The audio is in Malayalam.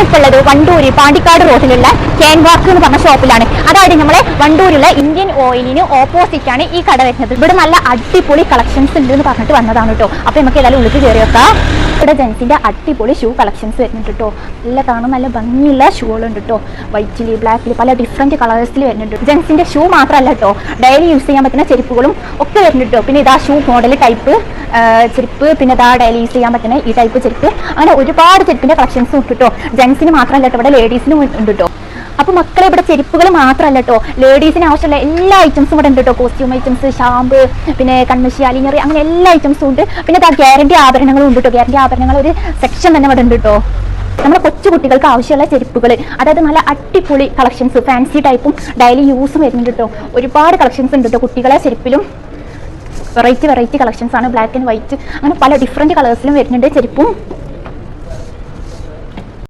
ഞാനിപ്പോൾ ഉള്ളത് വണ്ടൂര് പാണ്ടിക്കാട് റോഡിലുള്ള ക്യാൻവാക്ക് എന്ന് പറഞ്ഞ ഷോപ്പിലാണ്. അതായത് നമ്മളെ വണ്ടൂരുള്ള ഇന്ത്യൻ ഓയിലിന് ഓപ്പോസിറ്റ് ആണ് ഈ കട വരുന്നത്. ഇവിടെ നല്ല അടിപൊളി കളക്ഷൻസ് ഉണ്ട് എന്ന് പറഞ്ഞിട്ട് വന്നതാണ് കേട്ടോ. അപ്പൊ നമുക്ക് ഏതായാലും ഉള്ളിൽ കയറി വെക്കാം. ഇവിടെ ജെൻസിന്റെ അടിപൊളി ഷൂ കളക്ഷൻസ് വരുന്നുണ്ട് കേട്ടോ. നല്ല കാണാൻ നല്ല ഭംഗിയുള്ള ഷൂകളുണ്ട് കേട്ടോ. വൈറ്റില്, ബ്ലാക്കില്, പല ഡിഫറെന്റ് കളേഴ്സിൽ വരുന്നുണ്ട്. ജെൻസിന്റെ ഷൂ മാത്രമല്ല കേട്ടോ, ഡെയിലി യൂസ് ചെയ്യാൻ പറ്റുന്ന ചെരുപ്പുകളും ഒക്കെ വരുന്നുണ്ട് കേട്ടോ. പിന്നെ ഇതാ ഷൂ മോഡൽ ടൈപ്പ് ചെരുപ്പ്, പിന്നെ ഇതാ ഡെയിലി യൂസ് ചെയ്യാൻ പറ്റുന്ന ഈ ടൈപ്പ് ചെരുപ്പ്, അങ്ങനെ ഒരുപാട് ചെരുപ്പിന്റെ കളക്ഷൻസും ഉണ്ട് കേട്ടോ. ജെൻസിന് മാത്രമല്ല കേട്ടോ, ഇവിടെ ലേഡീസിനും ഉണ്ട് കേട്ടോ. അപ്പൊ മക്കളെ ഇവിടെ ചെരുപ്പുകൾ മാത്രമല്ല കേട്ടോ, ലേഡീസിന് ആവശ്യമുള്ള എല്ലാ ഐറ്റംസും ഇവിടെ ഉണ്ട് കേട്ടോ. കോസ്റ്റ്യൂം ഐറ്റംസ്, ഷാമ്പ്, പിന്നെ കൺമഷി, അലിനറി, അങ്ങനെ എല്ലാ ഐറ്റംസും ഉണ്ട്. പിന്നെ ഗ്യാരണ്ടി ആഭരണങ്ങളും ഉണ്ട് കേട്ടോ. ഗ്യാരണ്ടി ആഭരണങ്ങൾ ഒരു സെക്ഷൻ തന്നെ ഇവിടെ ഉണ്ട് കേട്ടോ. നമ്മുടെ കൊച്ചു കുട്ടികൾക്ക് ആവശ്യമുള്ള ചെരുപ്പുകൾ, അതായത് നല്ല അടിപൊളി കളക്ഷൻസ്, ഫാൻസി ടൈപ്പും ഡെയിലി യൂസും വരുന്നുണ്ട് കേട്ടോ. ഒരുപാട് കളക്ഷൻസ് ഉണ്ട് കേട്ടോ. കുട്ടികളെ ചെരുപ്പിലും വെറൈറ്റി കളക്ഷൻസ് ആണ്. ബ്ലാക്ക് ആൻഡ് വൈറ്റ്, അങ്ങനെ പല ഡിഫറെന്റ് കളേഴ്സിലും വരുന്നുണ്ട് ചെരുപ്പും.